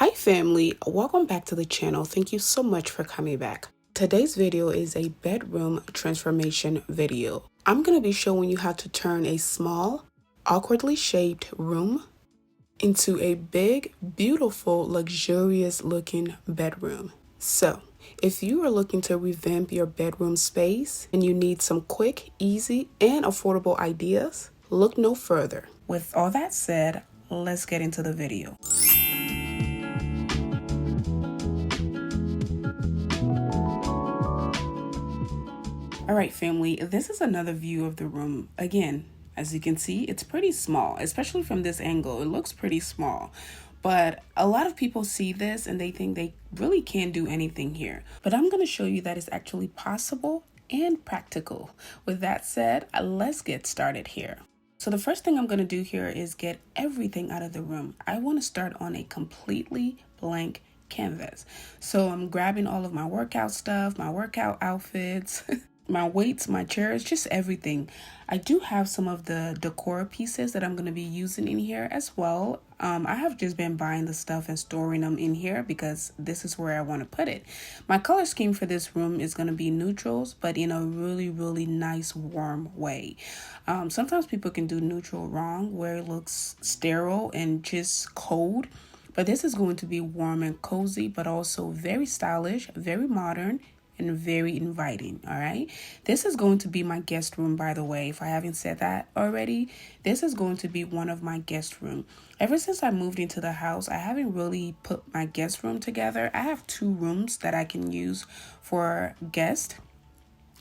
Hi family, welcome back to the channel. Thank you so much for coming back. Today's video is a bedroom transformation video. I'm going to be showing you how to turn a small, awkwardly shaped room into a big, beautiful, luxurious looking bedroom. So, if you are looking to revamp your bedroom space and you need some quick, easy, and affordable ideas, look no further. With all that said, let's get into the video. All right, family, this is another view of the room. Again, as you can see, it's pretty small, especially from this angle. It looks pretty small, but a lot of people see this and they think they really can't do anything here. But I'm going to show you that it's actually possible and practical. With that said, let's get started here. So the first thing I'm going to do here is get everything out of the room. I want to start on a completely blank canvas. So I'm grabbing all of my workout stuff, my workout outfits, my weights, my chairs, just everything. I do have some of the decor pieces that I'm going to be using in here as well. I have just been buying the stuff and storing them in here because this is where I want to put it. My color scheme for this room is going to be neutrals, but in a really nice warm way. Sometimes people can do neutral wrong where it looks sterile and just cold. But this is going to be warm and cozy, but also very stylish, very modern, and very inviting. All right, this is going to be my guest room, by the way. If I haven't said that already, this is going to be one of my guest room. Ever since I moved into the house, I haven't really put my guest room together. I have two rooms that I can use for guests.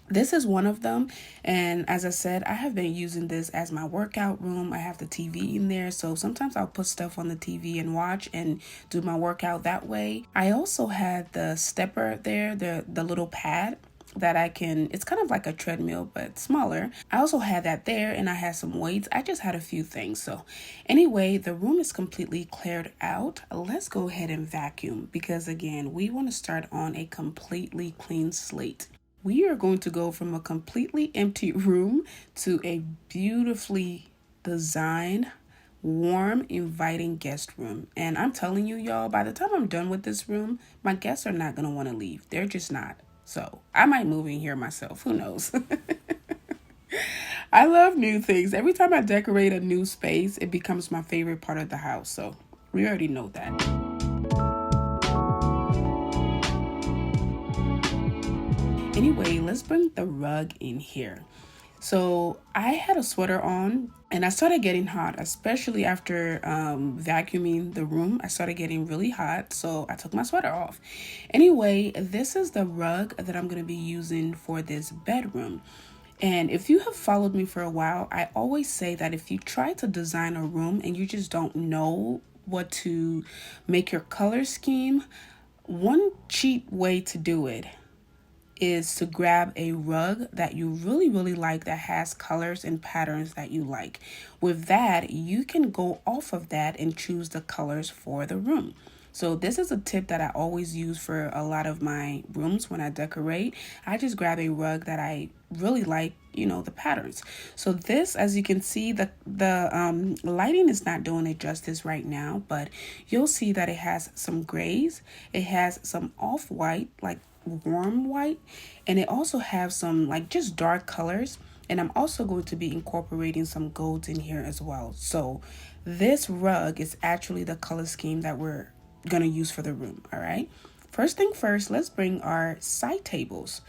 This is one of them, and as I said, I have been using this as my workout room. I have the TV in there, so sometimes I'll put stuff on the TV and watch and do my workout that way. I also had the stepper there, the little pad that I can, it's kind of like a treadmill but smaller. I also had that there, and I had some weights. I just had a few things. So anyway, the room is completely cleared out. Let's go ahead and vacuum because again, we want to start on a completely clean slate. We are going to go from a completely empty room to a beautifully designed, warm, inviting guest room. And I'm telling you, y'all, by the time I'm done with this room, my guests are not going to want to leave. They're just not. So I might move in here myself. Who knows? I love new things. Every time I decorate a new space, it becomes my favorite part of the house. So we already know that. Anyway, let's bring the rug in here. So I had a sweater on and I started getting hot, especially after vacuuming the room. I started getting really hot, so I took my sweater off. Anyway, this is the rug that I'm going to be using for this bedroom. And if you have followed me for a while, I always say that if you try to design a room and you just don't know what to make your color scheme, one cheap way to do it is to grab a rug that you really like that has colors and patterns that you like. With that, you can go off of that and choose the colors for the room. So this is a tip that I always use for a lot of my rooms when I decorate. I just grab a rug that I really like, you know, the patterns. So this, as you can see, the lighting is not doing it justice right now, but you'll see that it has some grays. It has some off-white, like warm white, and it also has some like just dark colors, and I'm also going to be incorporating some golds in here as well. So this rug is actually the color scheme that we're gonna use for the room. All right, first thing first, let's bring our side tables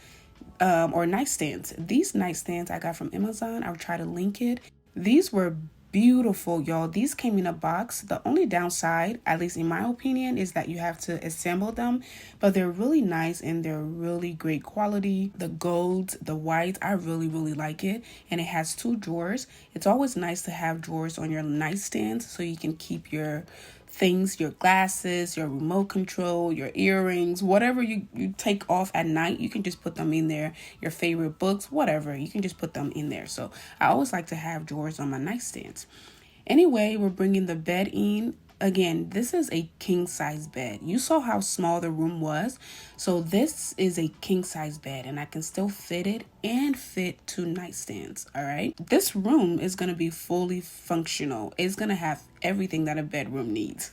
or nightstands. These nightstands I got from Amazon. I'll try to link it. These were beautiful, y'all. These came in a box. The only downside, at least in my opinion, is that you have to assemble them, but they're really nice and they're really great quality. The golds, the whites, I really like it, and it has two drawers. It's always nice to have drawers on your nightstands so you can keep your things, your glasses, your remote control, your earrings, whatever you take off at night, you can just put them in there. Your favorite books, whatever, you can just put them in there. So I always like to have drawers on my nightstands. Anyway, we're bringing the bed in. again, this is a king size bed. You saw how small the room was. So this is a king size bed, and I can still fit it and fit 2 nightstands. All right. This room is going to be fully functional. It's going to have everything that a bedroom needs.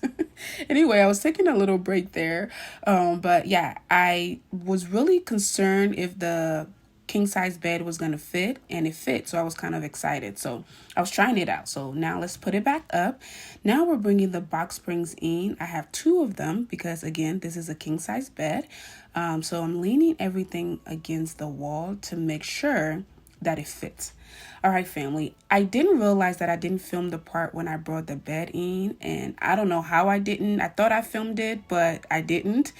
Anyway, I was taking a little break there. But yeah, I was really concerned if the king size bed was going to fit, and it fit. So I was kind of excited. So I was trying it out. So now let's put it back up. Now we're bringing the box springs in. I have 2 of them because again, this is a king size bed. So I'm leaning everything against the wall to make sure that it fits. All right, family. I didn't realize that I didn't film the part when I brought the bed in, and I don't know how I didn't. I thought I filmed it, but I didn't.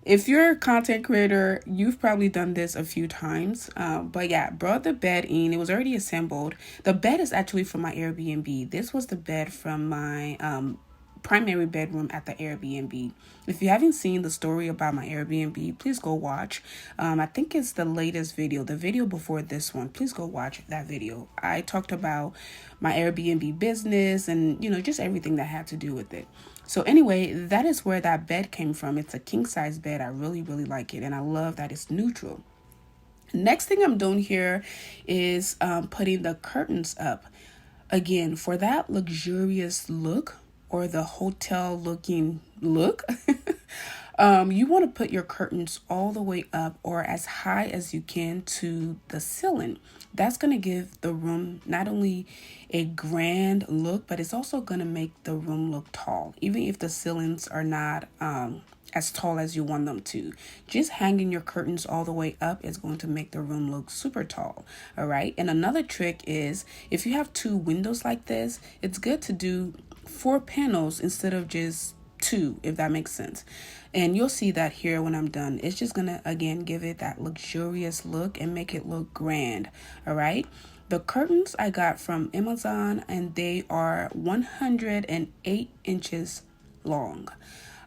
If you're a content creator, you've probably done this a few times. But yeah, brought the bed in. It was already assembled. The bed is actually from my Airbnb. This was the bed from my primary bedroom at the Airbnb. If you haven't seen the story about my Airbnb, please go watch. I think it's the latest video, the video before this one. Please go watch that video. I talked about my Airbnb business and, just everything that had to do with it. So anyway, that is where that bed came from. It's a king size bed. I really, really like it. And I love that it's neutral. Next thing I'm doing here is putting the curtains up. Again, for that luxurious look, or the hotel looking look, you want to put your curtains all the way up or as high as you can to the ceiling. That's going to give the room not only a grand look, but it's also going to make the room look tall, even if the ceilings are not as tall as you want them to. Just hanging your curtains all the way up is going to make the room look super tall. All right. And another trick is if you have 2 windows like this, it's good to do 4 panels instead of just 2, if that makes sense. And you'll see that here when I'm done. It's just gonna again give it that luxurious look and make it look grand. All right. The curtains I got from Amazon, and they are 108 inches long.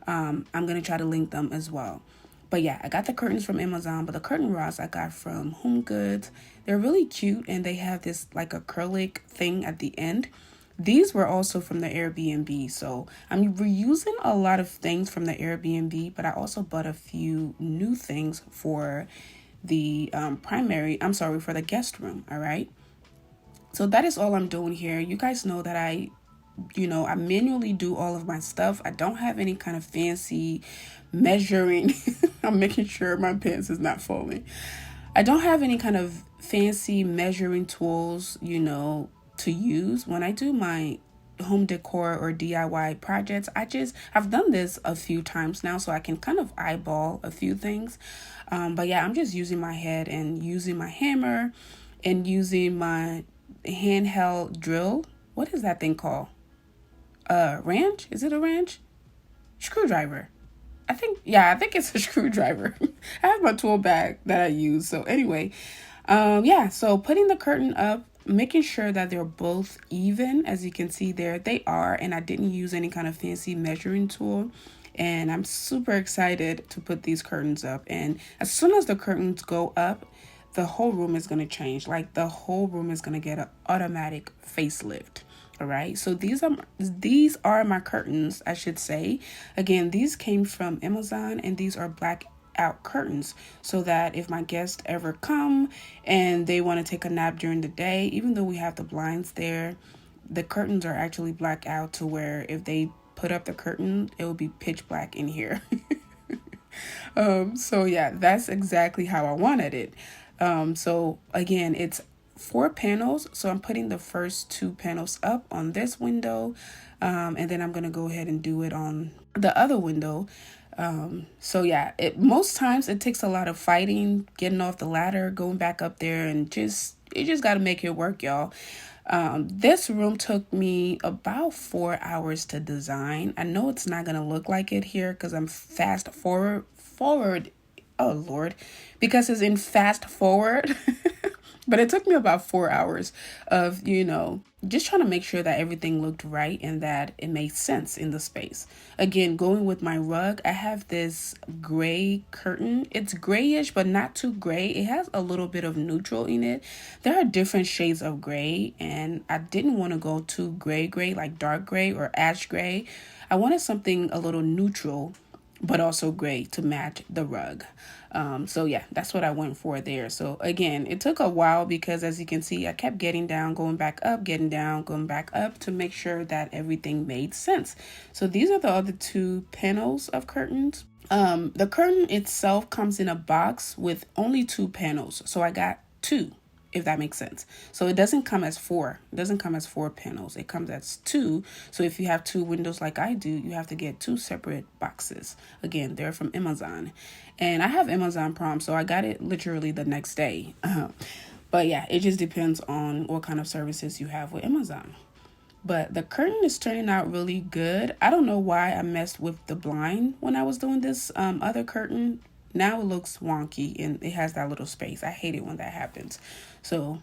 I'm gonna try to link them as well. But yeah, I got the curtains from Amazon, but the curtain rods I got from Home Goods. They're really cute, and they have this like acrylic thing at the end. These were also from the Airbnb, so I'm reusing a lot of things from the Airbnb, but I also bought a few new things for the for the guest room. All right. So that is all I'm doing here. You guys know that I manually do all of my stuff. I don't have any kind of fancy measuring. I'm making sure my pants is not falling. I don't have any kind of fancy measuring tools, to use when I do my home decor or DIY projects. I've done this a few times now, so I can kind of eyeball a few things. But yeah, I'm just using my head and using my hammer and using my handheld drill. What is that thing called? Wrench? Is it a wrench? Screwdriver. I think it's a screwdriver. I have my tool bag that I use. So anyway, so putting the curtain up, making sure that they're both even. As you can see there, they are, and I didn't use any kind of fancy measuring tool. And I'm super excited to put these curtains up. And as soon as the curtains go up, the whole room is going to change. Like the whole room is going to get an automatic facelift. All right. So these are my curtains, I should say. Again, these came from Amazon, and these are black out curtains, so that if my guests ever come and they want to take a nap during the day, even though we have the blinds there, the curtains are actually black out to where if they put up the curtain, it will be pitch black in here. So yeah, that's exactly how I wanted it. So again, it's 4 panels. So I'm putting the first 2 panels up on this window. And then I'm going to go ahead and do it on the other window. So yeah, most times it takes a lot of fighting, getting off the ladder, going back up there, and you just got to make it work, y'all. This room took me about 4 hours to design. I know it's not going to look like it here because I'm fast forward. Oh Lord, because it's in fast forward. But it took me about 4 hours of, just trying to make sure that everything looked right and that it made sense in the space. Again, going with my rug, I have this gray curtain. It's grayish, but not too gray. It has a little bit of neutral in it. There are different shades of gray, and I didn't want to go too gray, like dark gray or ash gray. I wanted something a little neutral, but also gray to match the rug. So yeah, that's what I went for there. So again, it took a while because as you can see, I kept getting down, going back up, getting down, going back up to make sure that everything made sense. So these are the other two panels of curtains. The curtain itself comes in a box with only two panels. So I got two, if that makes sense. So it doesn't come as four. It doesn't come as four panels. It comes as two. So if you have two windows like I do, you have to get two separate boxes. Again, they're from Amazon. And I have Amazon Prime, so I got it literally the next day. But yeah, it just depends on what kind of services you have with Amazon. But the curtain is turning out really good. I don't know why I messed with the blind when I was doing this other curtain. Now it looks wonky and it has that little space. I hate it when that happens. So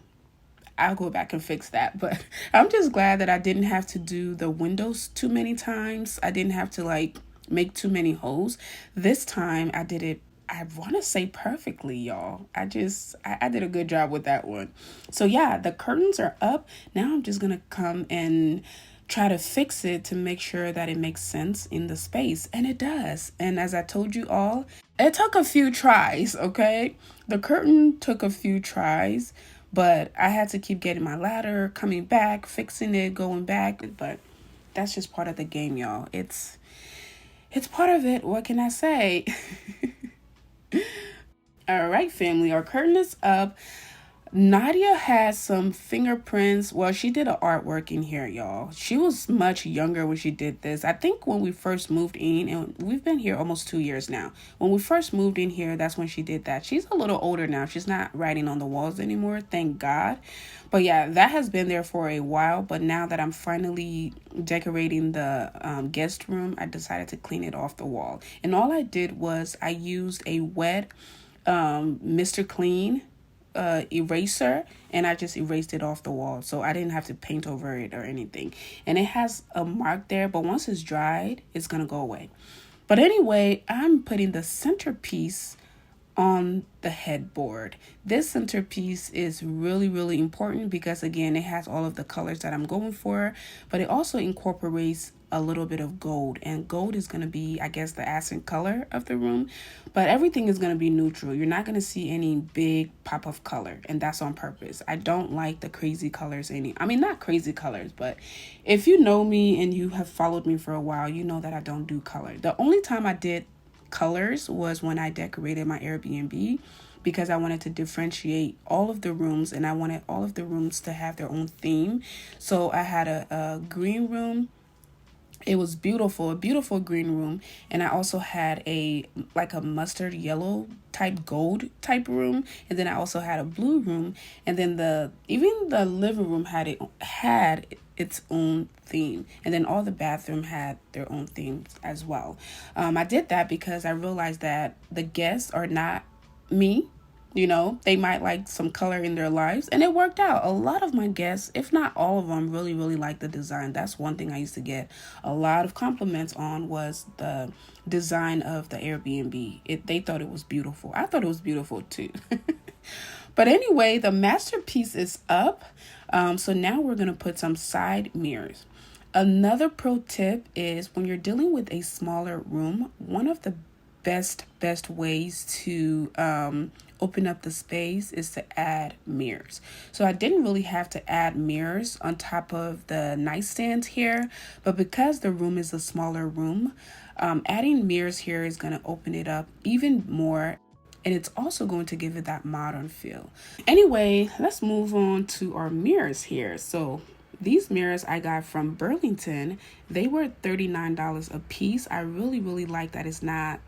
I'll go back and fix that. But I'm just glad that I didn't have to do the windows too many times. I didn't have to like make too many holes. This time I did it, I want to say perfectly, y'all. I did a good job with that one. So yeah, the curtains are up. Now I'm just going to come and try to fix it to make sure that it makes sense in the space. And it does. And as I told you all, it took a few tries, okay? The curtain took a few tries, but I had to keep getting my ladder, coming back, fixing it, going back. But that's just part of the game, y'all. It's part of it. What can I say? All right, family, our curtain is up. Nadia has some fingerprints. Well, she did an artwork in here, y'all. She was much younger when she did this. I think when we first moved in, and we've been here almost 2 years now. When we first moved in here, that's when she did that. She's a little older now. She's not writing on the walls anymore, thank God. But yeah, that has been there for a while. But now that I'm finally decorating the guest room, I decided to clean it off the wall. And all I did was I used a wet Mr. Clean eraser, and I just erased it off the wall, so I didn't have to paint over it or anything. And it has a mark there, but once it's dried, it's gonna go away. But anyway, I'm putting the centerpiece on the headboard. This centerpiece is really, really important because again, it has all of the colors that I'm going for, but it also incorporates a little bit of gold, and gold is going to be, I guess, the accent color of the room, but everything is going to be neutral. You're not going to see any big pop of color, and that's on purpose. I don't like the crazy colors not crazy colors, but if you know me and you have followed me for a while, you know that I don't do color. The only time I did colors was when I decorated my Airbnb, because I wanted to differentiate all of the rooms and I wanted all of the rooms to have their own theme. So I had a green room. It was beautiful, a beautiful green room. And I also had a mustard yellow type gold type room. And then I also had a blue room. And then even the living room had its own theme. And then all the bathroom had their own themes as well. I did that because I realized that the guests are not me. You know, they might like some color in their lives, and it worked out. A lot of my guests, if not all of them, really, really like the design. That's one thing I used to get a lot of compliments on, was the design of the Airbnb. They thought it was beautiful. I thought it was beautiful too. But anyway, the masterpiece is up. So now we're going to put some side mirrors. Another pro tip is when you're dealing with a smaller room, one of the best ways to open up the space is to add mirrors. So I didn't really have to add mirrors on top of the nightstands here, but because the room is a smaller room, adding mirrors here is going to open it up even more, and it's also going to give it that modern feel. Anyway, let's move on to our mirrors here. So these mirrors I got from Burlington. They were $39 a piece. I really, really like that it's not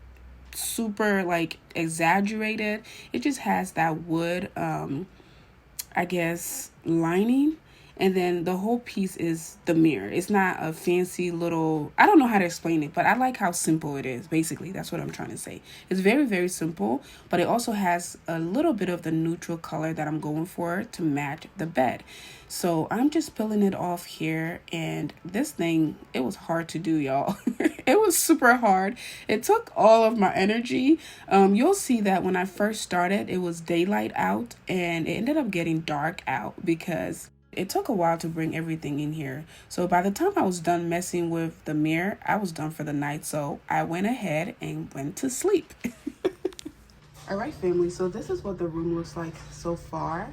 super like exaggerated. It just has that wood I guess lining, and then the whole piece is the mirror. It's not a fancy little, I don't know how to explain it, but I like how simple it is. Basically, that's what I'm trying to say. It's very, very simple, but it also has a little bit of the neutral color that I'm going for to match the bed. So I'm just peeling it off here, and this thing, it was hard to do, y'all. It was super hard. It took all of my energy. You'll see that when I first started, it was daylight out, and it ended up getting dark out because it took a while to bring everything in here. So by the time I was done messing with the mirror, I was done for the night. So I went ahead and went to sleep. All right, family. So this is what the room looks like so far.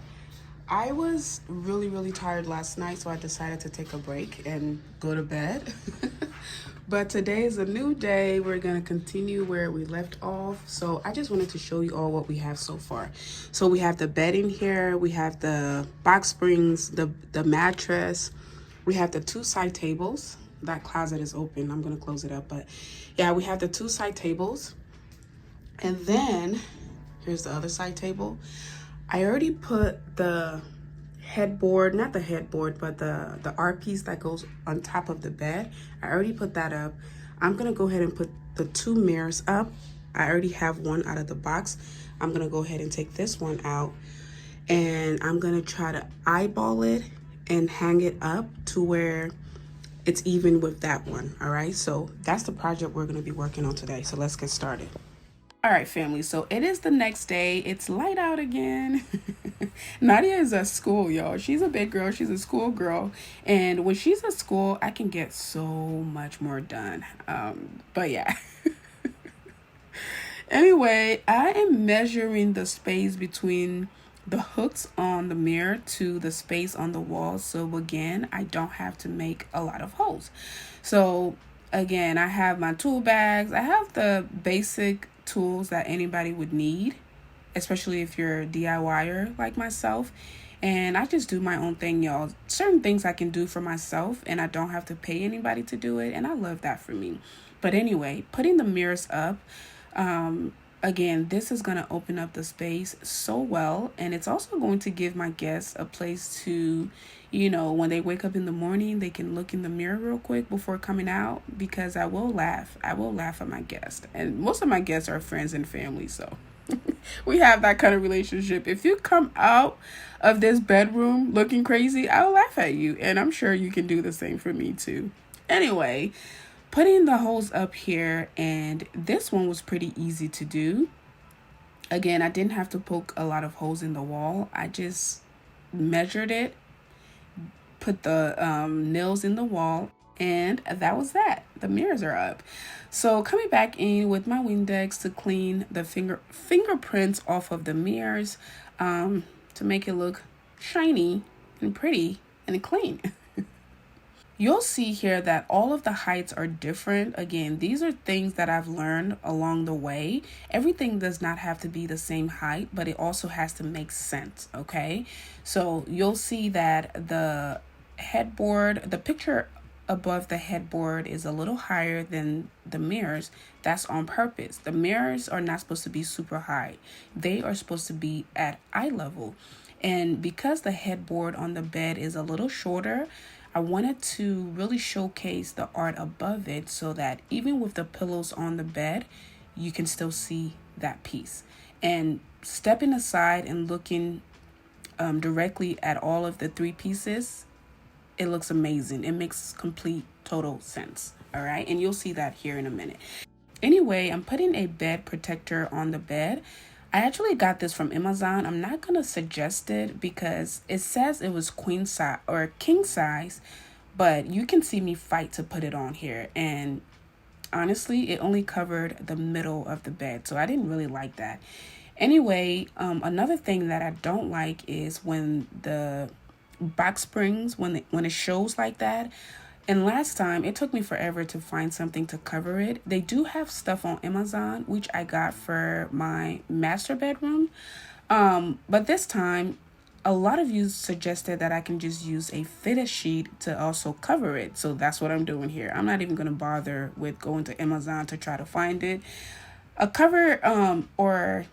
I was really, really tired last night, so I decided to take a break and go to bed. But today is a new day. We're going to continue where we left off. So I just wanted to show you all what we have so far. So we have the bed in here. We have the box springs, the mattress. We have the 2 side tables. That closet is open. I'm going to close it up. But yeah, we have the 2 side tables. And then here's the other side table. I already put the headboard, not the headboard, but the art piece that goes on top of the bed. I already put that up. I'm gonna go ahead and put the 2 mirrors up. I already have one out of the box. I'm gonna go ahead and take this one out, and I'm gonna try to eyeball it and hang it up to where it's even with that one. All right, so that's the project we're gonna be working on today. So let's get started. All right, family, so it is the next day. It's light out again. Nadia is at school, y'all. She's a big girl. She's a school girl. And when she's at school, I can get so much more done. But yeah. Anyway, I am measuring the space between the hooks on the mirror to the space on the wall. So again, I don't have to make a lot of holes. So again, I have my tool bags. I have the basic tools that anybody would need, especially if you're a DIYer like myself. And I just do my own thing, y'all. Certain things I can do for myself and I don't have to pay anybody to do it, and I love that for me. But anyway, putting the mirrors up, again, this is going to open up the space so well, and it's also going to give my guests a place to, you know, when they wake up in the morning, they can look in the mirror real quick before coming out, because I will laugh at my guests, and most of my guests are friends and family, so we have that kind of relationship. If you come out of this bedroom looking crazy, I'll laugh at you, and I'm sure you can do the same for me too. Anyway, putting the holes up here, and this one was pretty easy to do. Again, I didn't have to poke a lot of holes in the wall. I just measured it, put the nails in the wall, and that was that. The mirrors are up. So coming back in with my Windex to clean the fingerprints off of the mirrors, to make it look shiny and pretty and clean. You'll see here that all of the heights are different. Again, these are things that I've learned along the way. Everything does not have to be the same height, but it also has to make sense, okay? So you'll see that the headboard, the picture above the headboard is a little higher than the mirrors. That's on purpose. The mirrors are not supposed to be super high. They are supposed to be at eye level. And because the headboard on the bed is a little shorter, I wanted to really showcase the art above it so that even with the pillows on the bed, you can still see that piece. And stepping aside and looking directly at all of the 3 pieces, it looks amazing. It makes complete, total sense. All right. And you'll see that here in a minute. Anyway, I'm putting a bed protector on the bed. I actually got this from Amazon. I'm not going to suggest it because it says it was queen size or king size, but you can see me fight to put it on here. And honestly, it only covered the middle of the bed, so I didn't really like that. Anyway, another thing that I don't like is when the box springs, when it shows like that. And last time, it took me forever to find something to cover it. They do have stuff on Amazon, which I got for my master bedroom. But this time, a lot of you suggested that I can just use a fitted sheet to also cover it. So that's what I'm doing here. I'm not even going to bother with going to Amazon to try to find it. A cover or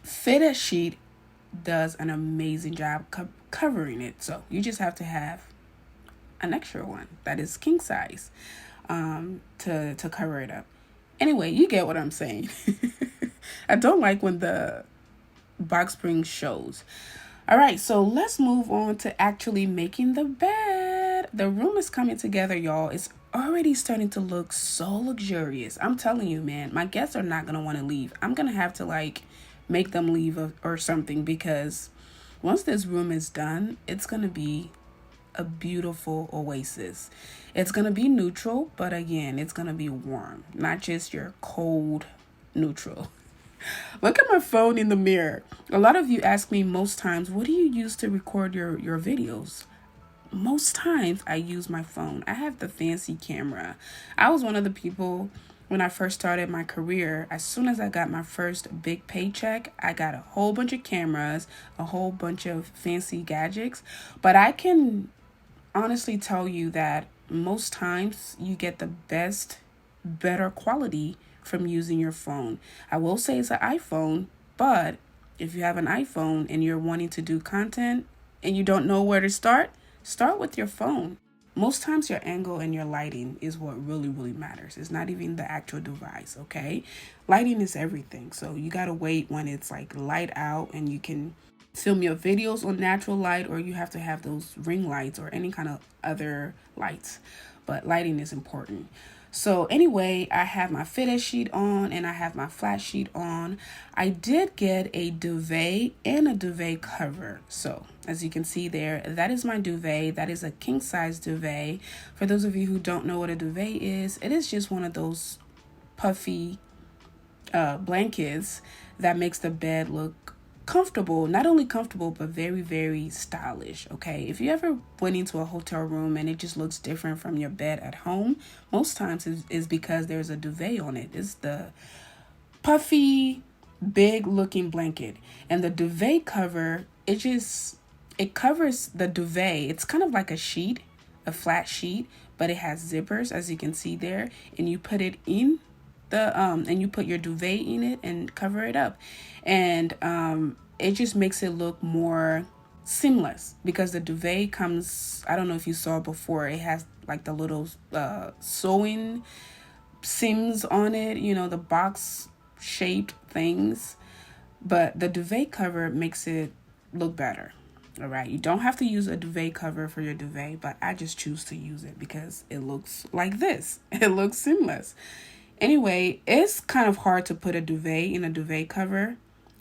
fitted sheet does an amazing job covering it. So you just have to have an extra one that is king size to cover it up. Anyway, you get what I'm saying. I don't like when the box spring shows. All right, so let's move on to actually making the bed. The room is coming together, y'all. It's already starting to look so luxurious. I'm telling you, man, my guests are not going to want to leave. I'm going to have to make them leave or something, because once this room is done, it's going to be a beautiful oasis. It's going to be neutral, but again, it's going to be warm, not just your cold neutral. Look at my phone in the mirror. A lot of you ask me most times, what do you use to record your videos? Most times I use my phone. I have the fancy camera. I was one of the people when I first started my career. As soon as I got my first big paycheck, I got a whole bunch of cameras, a whole bunch of fancy gadgets. But I can honestly tell you that most times you get the better quality from using your phone. I will say it's an iPhone, but if you have an iPhone and you're wanting to do content and you don't know where to start with your phone. Most times your angle and your lighting is what really, really matters. It's not even the actual device, okay? Lighting is everything. So you got to wait when it's like light out and you can film your videos on natural light, or you have to have those ring lights or any kind of other lights. But lighting is important. So anyway, I have my fitted sheet on and I have my flat sheet on. I did get a duvet and a duvet cover. So as you can see there, that is my duvet. That is a king size duvet. For those of you who don't know what a duvet is, it is just one of those puffy blankets that makes the bed look comfortable, not only comfortable, but very, very stylish. Okay, if you ever went into a hotel room and it just looks different from your bed at home, most times is because there's a duvet on it. It's the puffy, big looking blanket, and the duvet cover, it covers the duvet. It's kind of like a sheet, a flat sheet, but it has zippers, as you can see there, and you put it in and you put your duvet in it and cover it up, and it just makes it look more seamless because the duvet comes, I don't know if you saw before, it has like the little sewing seams on it, the box shaped things, but the duvet cover makes it look better. All right, you don't have to use a duvet cover for your duvet, but I just choose to use it because it looks like this. It looks seamless. Anyway, it's kind of hard to put a duvet in a duvet cover.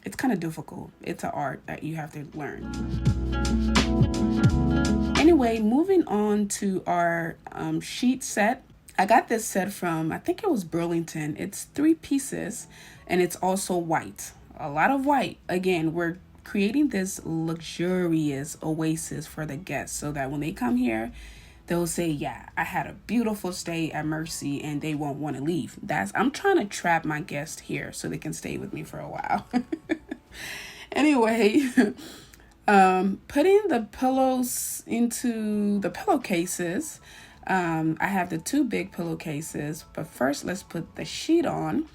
It's kind of difficult. It's an art that you have to learn. Anyway, moving on to our sheet set. I got this set from, I think it was Burlington. It's 3 pieces and it's also white. A lot of white. Again, we're creating this luxurious oasis for the guests so that when they come here, they'll say, yeah, I had a beautiful stay at Mercy, and they won't want to leave. I'm trying to trap my guests here so they can stay with me for a while. Anyway, putting the pillows into the pillowcases. I have the 2 big pillowcases, but first let's put the sheet on,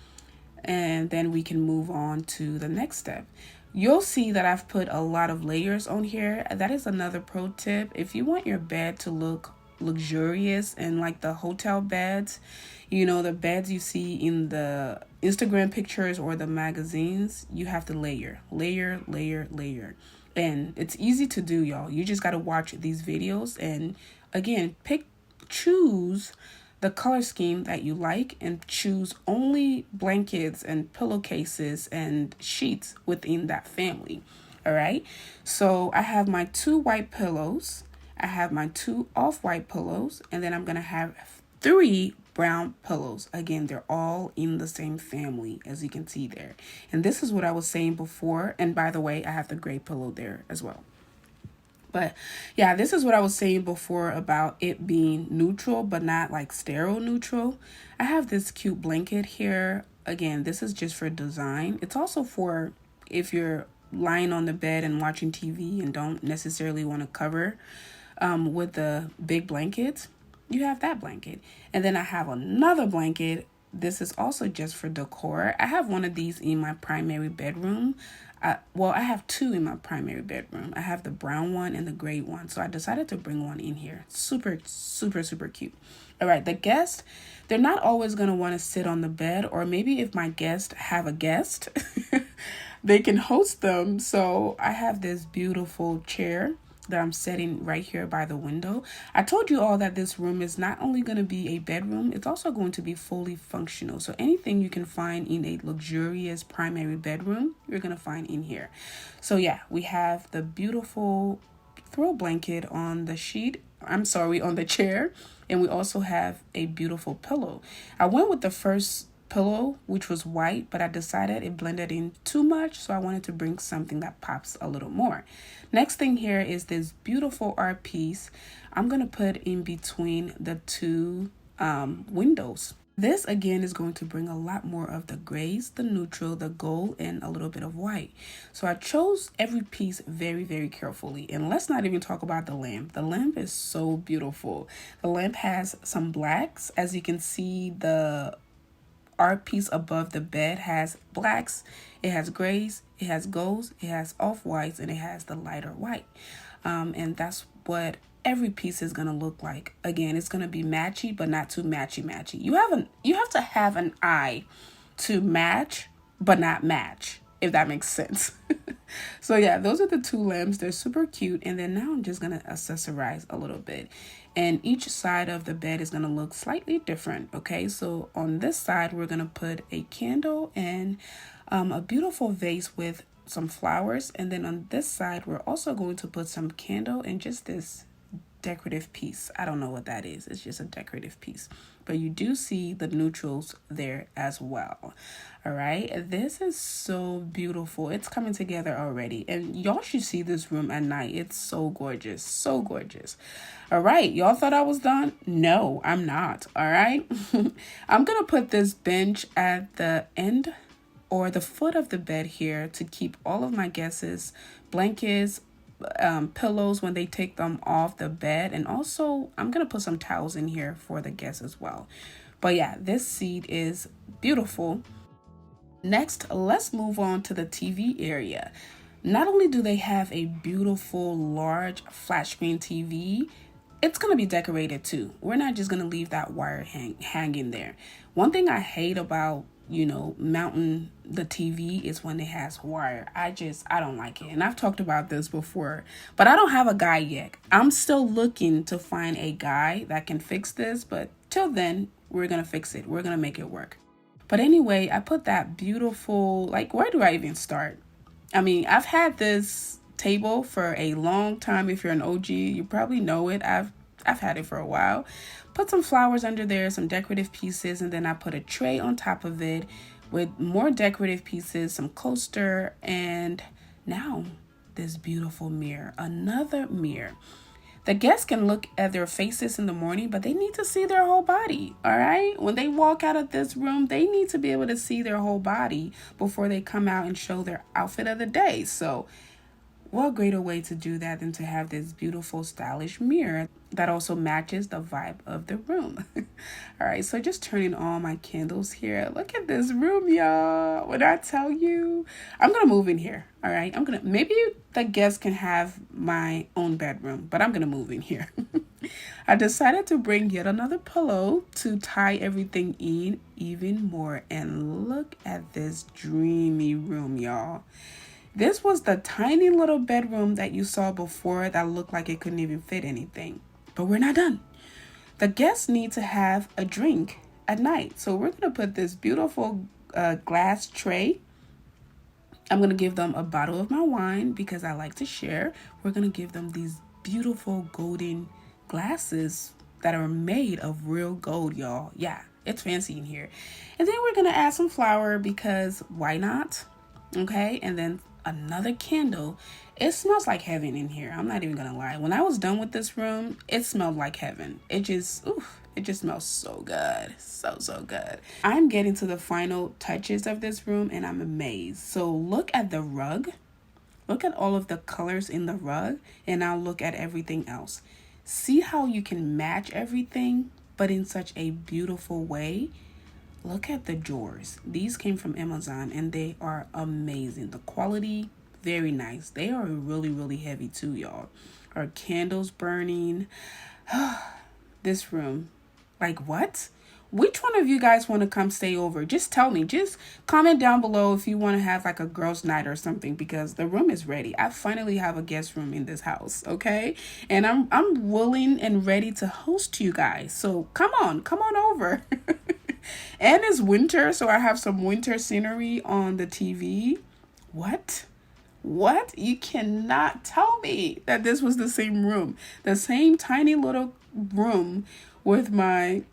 and then we can move on to the next step. You'll see that I've put a lot of layers on here. That is another pro tip. If you want your bed to look luxurious and like the hotel beds, the beds you see in the Instagram pictures or the magazines, you have to layer. And it's easy to do, y'all. You just got to watch these videos and again, choose the color scheme that you like and choose only blankets and pillowcases and sheets within that family. All right. So I have my 2 white pillows. I have my 2 off-white pillows, and then I'm going to have 3 brown pillows. Again, they're all in the same family, as you can see there. And this is what I was saying before. And by the way, I have the gray pillow there as well. But yeah, this is what I was saying before about it being neutral, but not like sterile neutral. I have this cute blanket here. Again, this is just for design. It's also for if you're lying on the bed and watching TV and don't necessarily want to cover with the big blankets, you have that blanket. And then I have another blanket. This is also just for decor. I have one of these in my primary bedroom. I have 2 in my primary bedroom. I have the brown one and the gray one. So I decided to bring one in here. Super, super, super cute. All right, the guests, they're not always going to want to sit on the bed, or maybe if my guests have a guest, they can host them. So I have this beautiful chair that I'm setting right here by the window. I told you all that this room is not only going to be a bedroom, it's also going to be fully functional. So anything you can find in a luxurious primary bedroom, you're going to find in here. So yeah, we have the beautiful throw blanket on the sheet. I'm sorry, on the chair. And we also have a beautiful pillow. I went with the first pillow, which was white, but I decided it blended in too much, so I wanted to bring something that pops a little more. Next thing here is this beautiful art piece I'm going to put in between the two windows. This again is going to bring a lot more of the grays, the neutral, the gold, and a little bit of white. So I chose every piece very, very carefully. And let's not even talk about the lamp. The lamp is so beautiful. The lamp has some blacks. As you can see, the art piece above the bed has blacks, it has grays, it has golds, it has off-whites, and it has the lighter white. And that's what every piece is gonna look like. Again, it's gonna be matchy, but not too matchy. You have to have an eye to match, but not match, if that makes sense. So yeah, those are the two lamps. They're super cute. And then now I'm just gonna accessorize a little bit. And each side of the bed is gonna look slightly different. Okay, so on this side, we're gonna put a candle and a beautiful vase with some flowers. And then on this side, we're also going to put some candle and just this decorative piece. I don't know what that is. It's just a decorative piece. But you do see the neutrals there as well. All right. This is so beautiful. It's coming together already. And y'all should see this room at night. It's so gorgeous. So gorgeous. All right. Y'all thought I was done? No, I'm not. All right. I'm going to put this bench at the end or the foot of the bed here to keep all of my guests' blankets, pillows when they take them off the bed. And also I'm gonna put some towels in here for the guests as well. But yeah, this seat is beautiful. Next, let's move on to the TV area. Not only do they have a beautiful large flat screen TV, it's going to be decorated too. We're not just going to leave that wire hanging there. One thing I hate about mounting the TV is when it has wire. I don't like it. And I've talked about this before, but I don't have a guy yet. I'm still looking to find a guy that can fix this, but till then, we're going to fix it. We're going to make it work. But anyway, I put that beautiful, where do I even start? I mean, I've had this table for a long time. If you're an OG, you probably know it. I've had it for a while. Put some flowers under there, some decorative pieces, and then I put a tray on top of it with more decorative pieces, some coaster, and now this beautiful mirror, another mirror. The guests can look at their faces in the morning, but they need to see their whole body, all right? When they walk out of this room, they need to be able to see their whole body before they come out and show their outfit of the day. So what greater way to do that than to have this beautiful stylish mirror that also matches the vibe of the room. All right, so just turning on my candles here. Look at this room, y'all. When I tell you, I'm gonna move in here. All right, maybe the guests can have my own bedroom, but I'm gonna move in here. I decided to bring yet another pillow to tie everything in even more. And look at this dreamy room, y'all. This was the tiny little bedroom that you saw before that looked like it couldn't even fit anything. But we're not done. The guests need to have a drink at night. So we're going to put this beautiful glass tray. I'm going to give them a bottle of my wine because I like to share. We're going to give them these beautiful golden glasses that are made of real gold, y'all. Yeah, it's fancy in here. And then we're going to add some flour because why not? Okay, and then another candle. It smells like heaven in here. I'm not even gonna lie. When I was done with this room, it smelled like heaven. It just smells so good. So good. I'm getting to the final touches of this room and I'm amazed. So look at the rug. Look at all of the colors in the rug, and now look at everything else. See how you can match everything, but in such a beautiful way. Look at the drawers. These came from Amazon and they are amazing. The quality, very nice. They are really, really heavy too, y'all. Our candles burning. This room. What? Which one of you guys want to come stay over? Just tell me. Just comment down below if you want to have a girls' night or something, because the room is ready. I finally have a guest room in this house, okay? And I'm willing and ready to host you guys. So come on over. And it's winter, so I have some winter scenery on the TV. What? What? You cannot tell me that this was the same room. The same tiny little room with my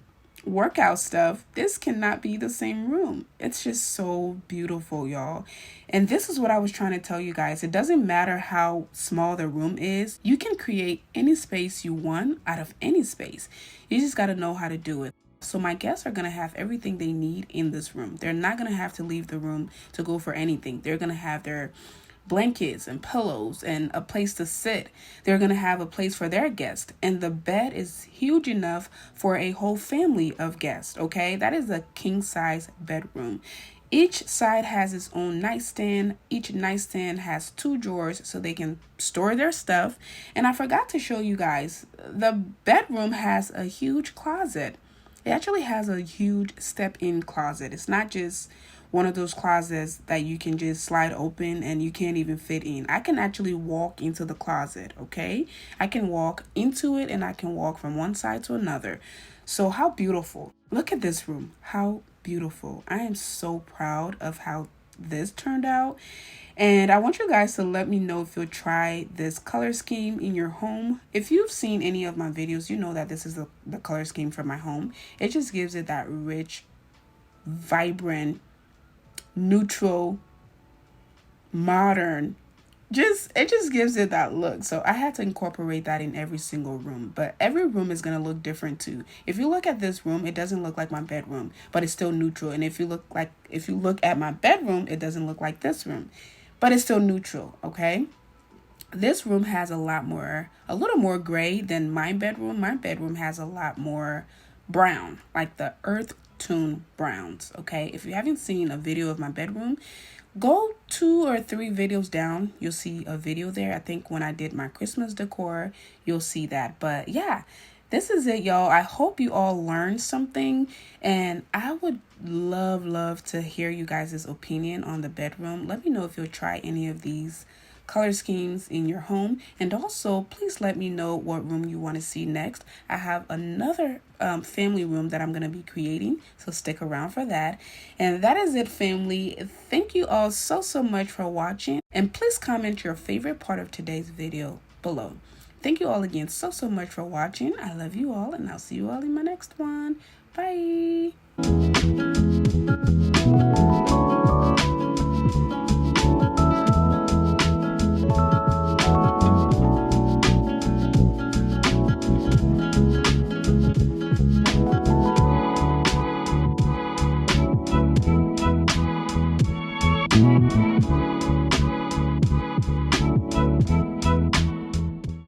workout stuff. This cannot be the same room. It's just so beautiful, y'all. And this is what I was trying to tell you guys. It doesn't matter how small the room is. You can create any space you want out of any space. You just got to know how to do it. So my guests are going to have everything they need in this room. They're not going to have to leave the room to go for anything. They're going to have their blankets and pillows and a place to sit. They're going to have a place for their guests. And the bed is huge enough for a whole family of guests, okay? That is a king size bedroom. Each side has its own nightstand. Each nightstand has 2 drawers so they can store their stuff. And I forgot to show you guys, the bedroom has a huge closet. It actually has a huge step-in closet. It's not just one of those closets that you can just slide open and you can't even fit in. I can actually walk into the closet, okay? I can walk into it and I can walk from one side to another. So how beautiful. Look at this room. How beautiful. I am so proud of how this turned out. And I want you guys to let me know if you'll try this color scheme in your home. If you've seen any of my videos, you know that this is the color scheme for my home. It just gives it that rich, vibrant, neutral, modern, it just gives it that look. So I had to incorporate that in every single room, but every room is going to look different too. If you look at this room, it doesn't look like my bedroom, but it's still neutral. And if you look at my bedroom, it doesn't look like this room, but it's still neutral. Okay. This room has a little more gray than my bedroom. My bedroom has a lot more brown, like the earth tone browns. Okay. If you haven't seen a video of my bedroom, go 2 or 3 videos down. You'll see a video there. I think when I did my Christmas decor, you'll see that. But yeah, this is it, y'all. I hope you all learned something. And I would love to hear you guys' opinion on the bedroom. Let me know if you'll try any of these color schemes in your home, and also please let me know what room you want to see next. I have another family room that I'm going to be creating, so stick around for that. And that is it, family. Thank you all so much for watching, and please comment your favorite part of today's video below. Thank you all again so much for watching. I love you all, and I'll see you all in my next one. Bye.